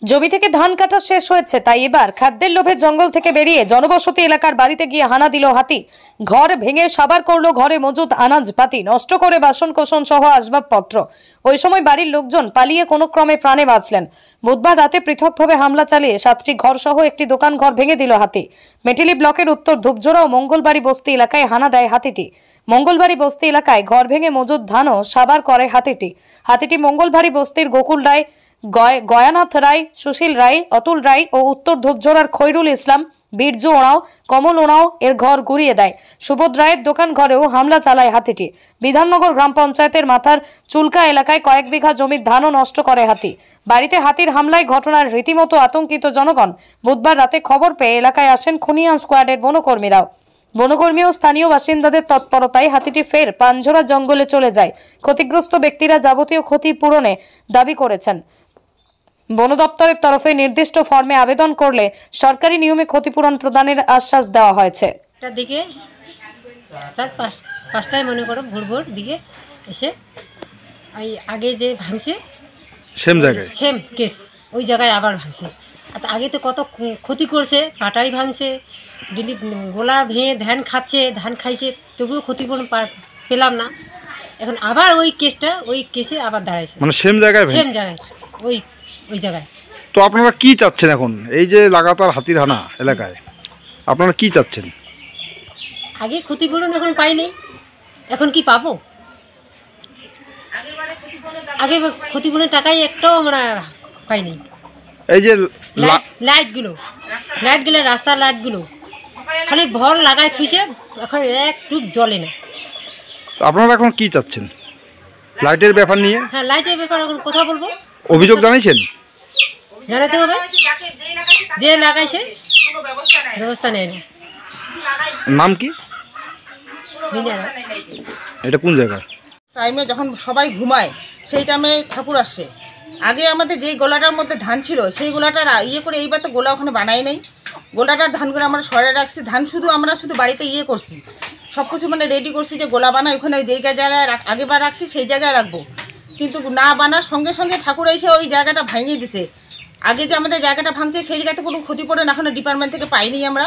জমি থেকে ধান কাটা শেষ হয়েছে, তাই এবার খাদ্যের লোভে জঙ্গল থেকে বেরিয়ে জনবসতি এলাকার বাড়িতে গিয়ে হানা দিল হাতি। ঘর ভেঙে সাবার করলো ঘরে মজুদ আনাজপাতি, নষ্ট করে বাসন কোসন সহ আসবাবপত্র। ওই সময় বাড়ির লোকজন পালিয়ে কোনো ক্রমে প্রাণে বাঁচলেন। বুধবার রাতে পৃথকভাবে হামলা চালিয়ে 7টি ঘর সহ একটি দোকান ঘর ভেঙে দিল হাতি। মেটেলি ব্লকের উত্তর ধূপজোড়া ও মঙ্গলবাড়ি বস্তি এলাকায় হানা দেয় হাতিটি। মঙ্গলবাড়ি বস্তি এলাকায় ঘর ভেঙে মজুদ ধানও সাবার করে হাতিটি মঙ্গলবাড়ি বস্তির গোকুল রায়, গয়ানাথ রায়, সুশীল রায়, অতুল রায় ও উত্তর ধূপজোড়ার খৈরুল ইসলাম, বীরজু ওঁরাও, কমল ওঁরাও এর ঘর গুড়িয়ে দেয়। সুবোধ রায়ের দোকান ঘরেও হামলা চালায় হাতিটি। বিধাননগর গ্রাম পঞ্চায়েতের মাথার চুলকা এলাকায় কয়েক বিঘা জমির ধানও নষ্ট করে হাতি। বাড়িতে হাতির হামলায় ঘটনার রীতিমতো আতঙ্কিত জনগণ। বুধবার রাতে খবর পেয়ে এলাকায় আসেন খুনিয়া স্কোয়াডের বনকর্মীরাও। বনকর্মী ও স্থানীয় বাসিন্দাদের তৎপরতায় হাতিটি ফের পাঞ্ঝরা জঙ্গলে চলে যায়। ক্ষতিগ্রস্ত ব্যক্তিরা যাবতীয় ক্ষতিপূরণে দাবি করেছেন। বন দপ্তরের তরফে নির্দিষ্ট ফর্মে আবেদন করলে সরকারি নিয়মে ক্ষতিপূরণ প্রদানের আশ্বাস দেওয়া হয়েছে। দিকে 4-5টায় মনে করো ভোর দিকে এসে ওই আগে যে ভাঙছে সেম কেস ওই জায়গায় আবার ভাঙছে। আগে তো কত ক্ষতি করছে, কাটাই ভাঙছে, ডেলি গোলা ভেঙে ধান খাইছে, তবুও ক্ষতিপূরণ পেলাম না। এখন আবার ওই কেসে আবার দাঁড়াইছে, মানে সেম জায়গায় ওই জায়গায়। তো আপনারা কি চাচ্ছেন এখন, এই যে লাগাতার হাতির হানা এলাকায় আপনারা কি চাচ্ছেন? আগে ক্ষতিপূরণ এখন পাইনি, এখন কি পাবো? আগে ক্ষতিপূরণের টাকাই একটাও আমরা পাইনি। এই যে লাইটগুলো রাস্তার লাইটগুলো খালি ভর লাগাই থুইছে, এখন একটু জ্বলে না। আপনারা এখন কি চাচ্ছেন লাইটের ব্যাপার নিয়ে? হ্যাঁ, লাইটের ব্যাপার এখন কথা বলবো। অভিযোগ জানাইছেন? জানাতে হবে, যে লাগাইছে ব্যবস্থা নেয় না। নাম কি? এটা কোন জায়গা? টাইমে যখন সবাই ঘুমায় সেই টাইমে ঠাকুর আসছে। আগে আমাদের যেই গোলাটার মধ্যে ধান ছিল সেই গোলাটার করে এইবার তো গোলা ওখানে বানাই নাই। গোলাটার ধানগুলো আমরা সরে রাখছি, ধান আমরা শুধু বাড়িতে করছি, সব কিছু মানে রেডি করছি যে গোলা বানাই ওখানে যেই জায়গায় আগেবার রাখছি সেই জায়গায় রাখবো। কিন্তু না বানার সঙ্গে সঙ্গে ঠাকুর এসে ওই জায়গাটা ভাঙিয়ে দিছে। আগে যে আমাদের জায়গাটা ভাঙছে সেই জায়গাতে কোনো ক্ষতিপূরণ এখনো ডিপার্টমেন্ট থেকে পাইনি আমরা।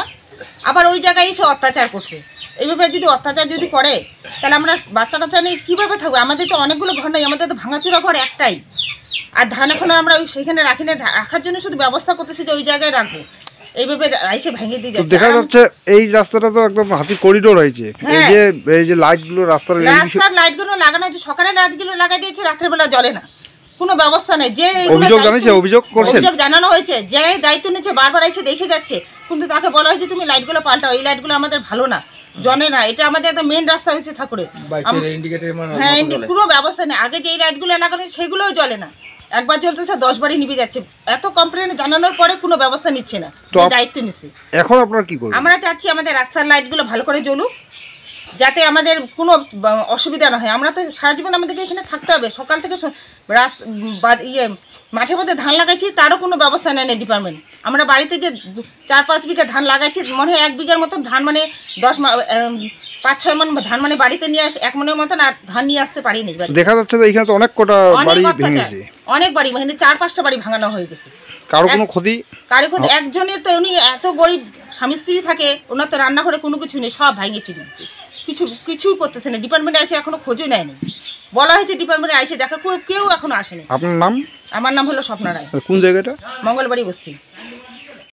আবার ওই জায়গায় এসে অত্যাচার করছে। এইভাবে যদি অত্যাচার করে তাহলে আমরা বাচ্চা কাচ্চা নিয়ে কীভাবে থাকবো? আমাদের তো অনেকগুলো ঘর নেই, আমাদের তো ভাঙাচুরা ঘর একটাই। আর ধান এখন আমরা সেইখানে রাখার জন্য শুধু ব্যবস্থা করতেছি যে ওই জায়গায় রাখবো, এইভাবে এসে ভেঙে দিয়ে যাচ্ছে। দেখা যাচ্ছে এই রাস্তাটা তো একদম হাতি করিডোর হয়েছে। এই যে লাইটগুলো রাস্তার লাইটগুলো লাগানো হয়েছে, সকালে লাইটগুলো লাগাই দিয়েছে, রাত্রের বেলা জ্বলে না, কোনো ব্যবস্থা নেই। যে অভিযোগ জানানো হয়েছে, যে দায়িত্ব নিচ্ছে বারবার এসে দেখে যাচ্ছে, কিন্তু তাকে বলা হয়েছে তুমি লাইটগুলো পাল্টাও, এই লাইটগুলো আমাদের ভালো না, জ্বলে না, এটা আমাদের একটা মেন রাস্তা হয়েছে ঠাকুরের। হ্যাঁ, কোনো ব্যবস্থা নেই। আগে যে লাইটগুলো লাগানো সেগুলোও জ্বলে না, একবার জ্বলতেছে 10 বারই নিভে যাচ্ছে। এত কমপ্লেন জানানোর পরে কোনো ব্যবস্থা নিচ্ছে না, দায়িত্ব নিচ্ছে। এখন আপনারা কি করবেন? আমরা চাচ্ছি আমাদের রাস্তার লাইটগুলো ভালো করে জ্বলুক, যাতে আমাদের কোনো অসুবিধা না হয়। আমরা তো সারা জীবন আমাদেরকে এখানে থাকতে হবে। সকাল থেকে মাঠের মধ্যে ধান লাগাইছি, তারও কোনো ব্যবস্থা নেয়নি ডিপার্টমেন্ট। আমরা বাড়িতে যে 4-5 বিঘা ধান লাগাইছি, মনে হয় 1 বিঘার মতন ধান, মানে 5-6 মন ধান মানে বাড়িতে নিয়ে 1 মনের মতন আর ধান নিয়ে আসতে পারিনি। দেখা যাচ্ছে যে এখানে তো অনেক কটা বাড়ি ভেঙেছে, অনেক বাড়ি, মানে 4-5টা বাড়ি ভাঙানো হয়ে গেছে। কারো কোনো ক্ষতি? একজনের তো, উনি এত গরিব স্বামী স্ত্রী থাকে, ওনার তো রান্নাঘরে কোনো কিছু নেই, সব ভাঙে চুরি দিচ্ছে, কিছুই করতেছে না। ডিপার্টমেন্টে এসে এখনো খোঁজও নেয়নি। বলা হয়েছে ডিপার্টমেন্টে এসে দেখা, কেউ এখনো আসেনি। আপনার নাম? আমার নাম হলো স্বপ্না রায়। কোন জায়গাটা? মঙ্গলবাড়ি বস্তি।